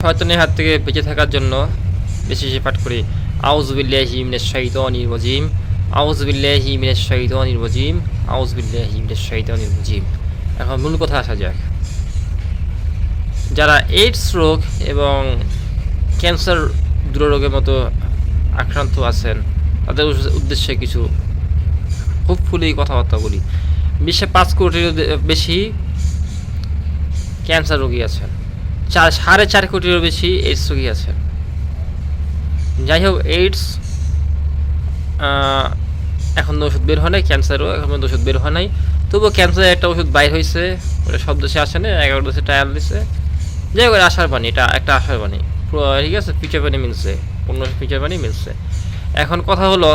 শয়তানের হাত থেকে বেঁচে থাকার জন্য বেশি বেশি পাঠ করি আউযু বিল্লাহি মিনাশ শাইতানির রাজিম, আউযু বিল্লাহি মিনাশ শাইতানির রাজিম, আউযু বিল্লাহি মিনাশ শাইতানির রাজিম। এখন মূল কথা আসা যাক। যারা এইডস রোগ এবং ক্যান্সার দুররোগের মতো আক্রান্ত আছেন তাদের উদ্দেশ্যে কিছু হোপফুলি কথাবার্তা বলি। বিশ্বে 5 কোটির বেশি ক্যান্সার রোগী আছেন, 4.5 কোটিরও বেশি এইডস রোগী আছেন। যাই হোক, এইডস এখন ওষুধ বের হয় নাই, ক্যান্সারও এখন পর্যন্ত ওষুধ বের হয় নাই। তবুও ক্যান্সারের একটা ওষুধ বাইর হয়েছে, ওটা সব দেশে আসে না, 11 দেশে ট্রায়াল দিছে। যাই হোক, আশার বাণী, এটা একটা আশার বাণী, ঠিক আছে, ফিউচার বাণী মিলছে, পূর্ণ ফিউচার বাণী মিলছে। এখন কথা হলো,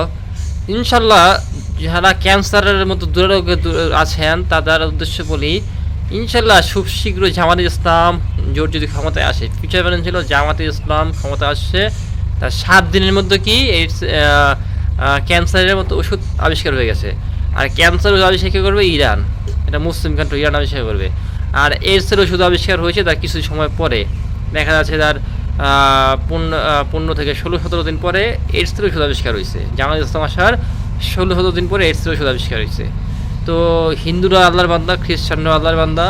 ইনশাল্লাহ যারা ক্যান্সারের মতো দুরারোগে আছেন তাদের উদ্দেশ্যে বলি, ইনশাল্লাহ খুব শীঘ্রই জামাতে ইসলাম জোট যদি ক্ষমতায় আসে, ফিউচার বাণী ছিল জামাতে ইসলাম ক্ষমতা আসছে, তার 7 দিনের মধ্যে কি এইডস ক্যান্সারের মতো ওষুধ আবিষ্কার হয়ে গেছে। আর ক্যান্সার আবিষ্কার করবে ইরান, এটা মুসলিম কান্ট্রি, ইরান আবিষ্কার করবে। আর এইডসের ওষুধ আবিষ্কার হয়েছে তার কিছু সময় পরে, দেখা যাচ্ছে তার 15 থেকে 16-17 দিন পরে এইডসের ওষুধ আবিষ্কার হয়েছে। জামাত ইসলাম আসার 16-17 দিন পরে এইডসের ওষুধ আবিষ্কার হয়েছে। তো হিন্দুরা আল্লাহর বান্দা, খ্রিস্টানরা আল্লাহর বান্দা,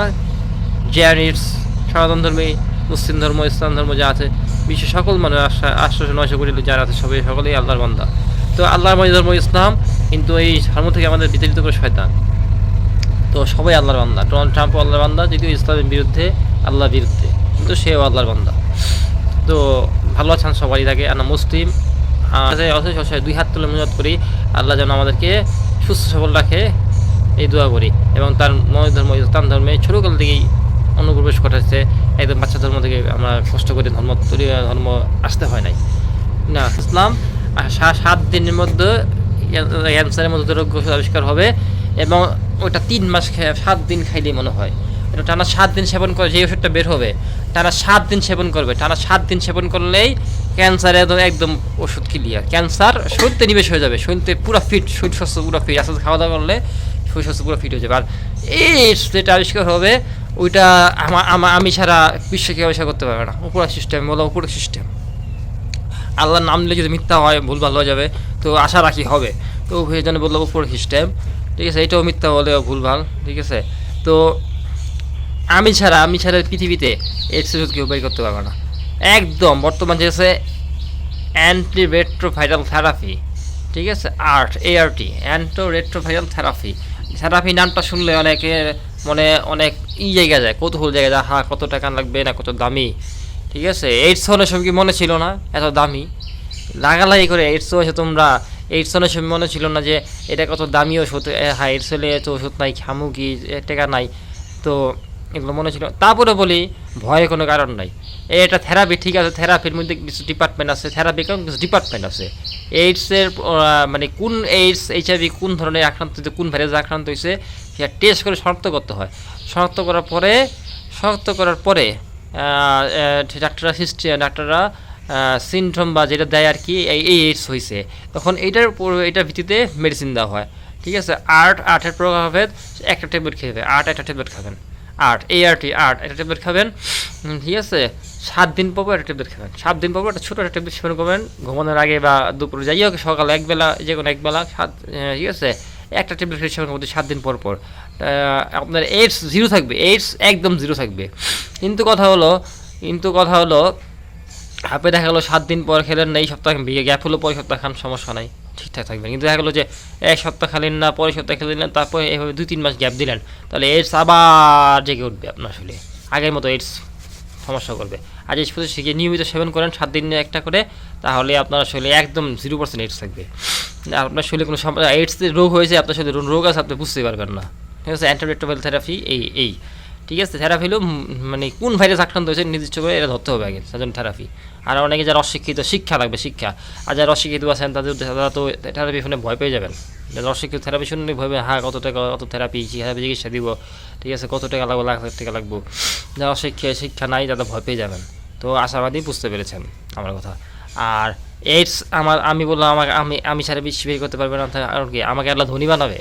জৈনিস, সনাতন ধর্মী, মুসলিম ধর্ম, ইসলাম ধর্ম যা আছে, বিশ্বের সকল মানুষ 800-900 কোটি যারা আছে সকলেই আল্লাহর বান্দা। তো আল্লাহর ধর্ম ইসলাম, কিন্তু এই ধর্ম থেকে আমাদের বিতাড়িত করে শয়তান। তো সবাই আল্লাহর বান্দা। ডোনাল্ড ট্রাম্পও আল্লাহর বান্দা, যদিও ইসলামের বিরুদ্ধে, আল্লাহর বিরুদ্ধে, কিন্তু সেও আল্লাহর বান্দা। তো ভালো আছেন সবাই থাকে, আমরা মুসলিম। অথচ 2 হাত তুলে মুনাজাত করি, আল্লাহ যেন আমাদেরকে সুস্থ সবল রাখে, এই দোয়া করি। এবং তার ময় ধর্ম ইসলাম ধর্মে ছোটোকাল থেকেই অনুপ্রবেশ ঘটাচ্ছে, একদম বাচ্চা ধর্ম থেকে আমরা কষ্ট করে ধর্ম আসতে হয় নাই না। ইসলাম 7 দিনের মধ্যে ক্যান্সারের মধ্যে রোগ আবিষ্কার হবে, এবং ওটা 3 মাস 7 দিন খাইলেই মনে হয়। এটা টানা 7 দিন সেবন করে যে ওষুধটা বের হবে, টানা 7 দিন সেবন করবে, টানা 7 দিন সেবন করলেই ক্যান্সার একদম ওষুধ ক্লিয়ার। ক্যান্সার শরীরতে নিবেশ হয়ে যাবে, শরীরতে পুরো ফিট, শরীর স্বাস্থ্য পুরো ফিট, আস্তে খাওয়া দাওয়া করলে শরীর স্বাস্থ্য পুরো ফিট হয়ে যাবে। আর এইডস যেটা আবিষ্কার হবে, ওইটা আমি ছাড়া বিশ্ব কেউ আবিষ্কার করতে পারবে না। উপরা সিস্টেম বলো, উপরে সিস্টেম। আল্লাহর নাম নিলে যদি মিথ্যা হয়, ভুল ভালো হয়ে যাবে, তো আশা রাখি হবে। তো সেই জন্য বললো উপরে সিস্টেম, ঠিক আছে, এটাও মিথ্যা হলেও ভুল ভাল, ঠিক আছে। তো আমি ছাড়া পৃথিবীতে এইডস ওষুধ কেউ বের করতে পারবে না। একদম বর্তমান যে আছে অ্যান্টি রেট্রোভাইরাল থেরাপি, ঠিক আছে, ART, অ্যান্টো রেট্রোভাইরাল থেরাপি। থেরাপি নামটা শুনলে অনেকের মনে অনেক জায়গা যায়, কৌতূহল জায়গা যায়, হ্যাঁ কত টাকা লাগবে না, কত দামি, ঠিক আছে। এইডস হলে সব কি মনে ছিল না এত দামি? লাগালাগি করে এইডস হয়েছে তোমরা, এইডস হলে সব মনে ছিল না যে এটা কত দামি ওষুধ, হ্যাঁ এইডস হলে এত ওষুধ নাই, খামু কি, টাকা নাই, তো এগুলো মনে ছিল। তারপরে বলি, ভয়ের কোনো কারণ নাই। এটা থেরাপি, ঠিক আছে, থেরাপির মধ্যে কিছু ডিপার্টমেন্ট আছে, থেরাপি কারণ কিছু ডিপার্টমেন্ট আছে। এইডসের মানে কোন এইডস, HIV কোন ধরনের আক্রান্ত হয়েছে, কোন ভাইরাসে আক্রান্ত হয়েছে, সেটা টেস্ট করে শনাক্ত করতে হয়। শনাক্ত করার পরে ডাক্তাররা সিনড্রোম বা যেটা দেয় আর কি, এই এইডস হয়েছে, তখন এইটার ভিত্তিতে মেডিসিন দেওয়া হয়, ঠিক আছে। আটের প্রভাবের একটা ট্যাবলেট খেয়ে একটা ট্যাবলেট খাবেন, ART একটা ট্যাবলেট খাবেন, ঠিক আছে। 7 দিন পর একটা ট্যাবলেট খাবেন, 7 দিন পর একটা ছোটো একটা ট্যাবলেট সেবন করবেন, ঘুমানোর আগে বা দুপুরে, যাই হোক সকালে একবেলা, যে কোনো একবেলা, ঠিক আছে, একটা ট্যাবলেট সেবন করতে 7 দিন পর আপনার এইডস 0 থাকবে, এইডস একদম 0 থাকবে। কিন্তু কথা হলো আপনি দেখা গেলো 7 দিন পর খেলেন না, এই সপ্তাহ গ্যাপ হলো, পরের সপ্তাহ খান, সমস্যা নাই, ঠিকঠাক থাকবেন। কিন্তু দেখা গেলো যে 1 সপ্তাহ খেলেন না, পরের সপ্তাহ খেলেন না, তারপরে এইভাবে 2-3 মাস গ্যাপ দিলেন, তাহলে এইডস আবার জেগে উঠবে আপনার শরীরে, আগের মতো এইডস সমস্যা করবে। আর এই শুধু শিখে নিয়মিত সেবন করেন 7 দিনে একটা করে, তাহলে আপনার শরীরে একদম 0% এইডস থাকবে। আপনার শরীরে কোনো এইডস রোগ হয়েছে, আপনার শরীরে রোগ আছে, আপনি বুঝতেই পারবেন না, ঠিক আছে। অ্যান্টিরেট্রোভাইরাল থেরাপি এই ঠিক আছে। থেরাপি হলো মানে কোন ভাইরাস আক্রান্ত হয়েছে নির্দিষ্ট করে এটা ধরতে হবে আগে, সেজন্য থেরাপি। আর অনেকে যারা অশিক্ষিত, শিক্ষা লাগবে, শিক্ষা। আর যারা অশিক্ষিত আছেন তারা তো থেরাপি শুনে ভয় পেয়ে যাবেন। যারা অশিক্ষিত থেরাপি শুনলে ভয় পেয়ে, হ্যাঁ কত টাকা, কত থেরাপি চিকিৎসা দিব, ঠিক আছে, কত টাকা লাগবে, লাখ টাকা লাগবো। যারা শিক্ষা নাই তারা ভয় পেয়ে যাবেন। তো আশাবাদী, বুঝতে পেরেছেন আমার কথা। আর এইডস আমি বললাম আমি ছাড়া বিশ্ব বের করতে পারবে না, আর কি আমাকে আল্লাহ ধনী বানাবে?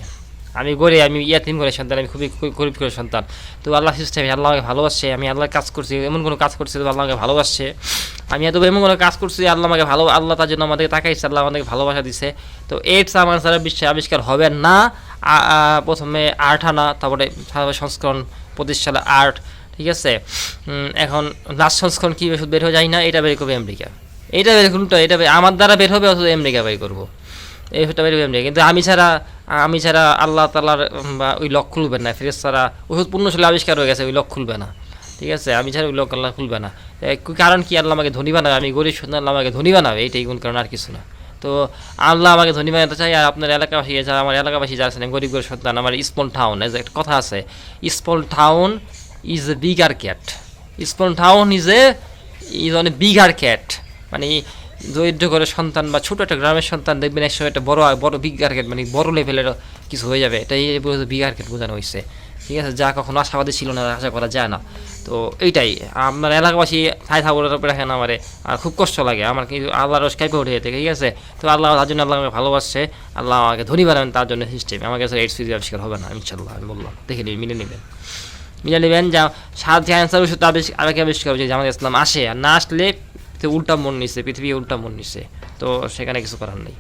আমি গরিব, আমি ইয়াতিম করে সন্তান, আমি খুবই গরিব করে সন্তান। তো আল্লাহ সিস্টেমে আল্লাহ আমাকে ভালোবাসছে, আমি আল্লাহর কাজ করছি, এমন কোনো কাজ করছি তো আল্লাহ আমাকে ভালোবাসছে। আমি এত এমন কোনো কাজ করছি আল্লাহ আমাকে আল্লাহ তার জন্য আমাদেরকে তাকাইছে, আল্লাহ আমাদেরকে ভালোবাসা দিছে। তো এইডস আমার সারা বিশ্বে আবিষ্কার হবে না। প্রথমে আর্ট আনা, তারপরে সংস্করণ 25 সালে আর্ট, ঠিক আছে। এখন লাস্ট সংস্করণ কী ওষুধ বের হয়ে যায় না, এটা বের করবে আমেরিকা। এটা বের করুন তো, এটা আমার দ্বারা বের হবে অথচ আমেরিকা বের করবো, এই ওষুধটা বের হবে আমেরিকা। কিন্তু আমি ছাড়া আল্লাহ তাআলার বা ওই লক খুলবে না, ফেরেশতারা ওষুধ 15 সালে আবিষ্কার হয়ে গেছে, ওই লক খুলবে না, ঠিক আছে। আমি ছাড়া ওই লক আল্লাহ খুলবে না। কারণ কি, আল্লাহ আমাকে ধনী বানাবে, আমি গরিব সন্তান, আল্লাহ আমাকে ধনী বানাবে, এইটাই কোন কারণ, আর কিছু না। তো আল্লাহ আমাকে ধনী বানাতে চাই। আর আপনার এলাকাবাসী যারা, আমার এলাকাবাসী যারা আছেন গরিব গরিব সন্তান, আমার স্মল টাউন, এজ একটা কথা আছে, small town is a bigger cat, small town is on a bigger cat. মানে দরিদ্র করে সন্তান বা ছোটো একটা গ্রামের সন্তান দেখবেন একসময় একটা বড় বিগার ক্যাট, মানে বড় লেভেলের কিছু হয়ে যাবে, এটাই বিগার ক্যাট বোঝানো হয়েছে, ঠিক আছে। যা কখনো আশাবাদী ছিল না, আশা করা যায় না। তো এইটাই আপনার এলাকাবাসী ছাই থাবরের উপরে রাখেন আমারে, আর খুব কষ্ট লাগে আমার, কিন্তু আল্লাহ রস কাইপে উঠে যেতে, ঠিক আছে। তো আল্লাহ তার জন্য আল্লাহ আমাকে ভালোবাসছে, আল্লাহ আমাকে ধনী বানাবেন তার জন্য সিস্টেম। আমার কাছে এইডস আবিষ্কার হবে না ইনশাল্লাহ, আমি বললাম, দেখে নিন, মিলে নেবেন যা সাত ক্যান্সার ওষুধ আগে আবিষ্কার হয়েছে জামাত ইসলাম আসে, আর না আসলে উল্টা মন নিছে, পৃথিবী উল্টা মন নিছে, তো সেখানে কিছু করার নেই।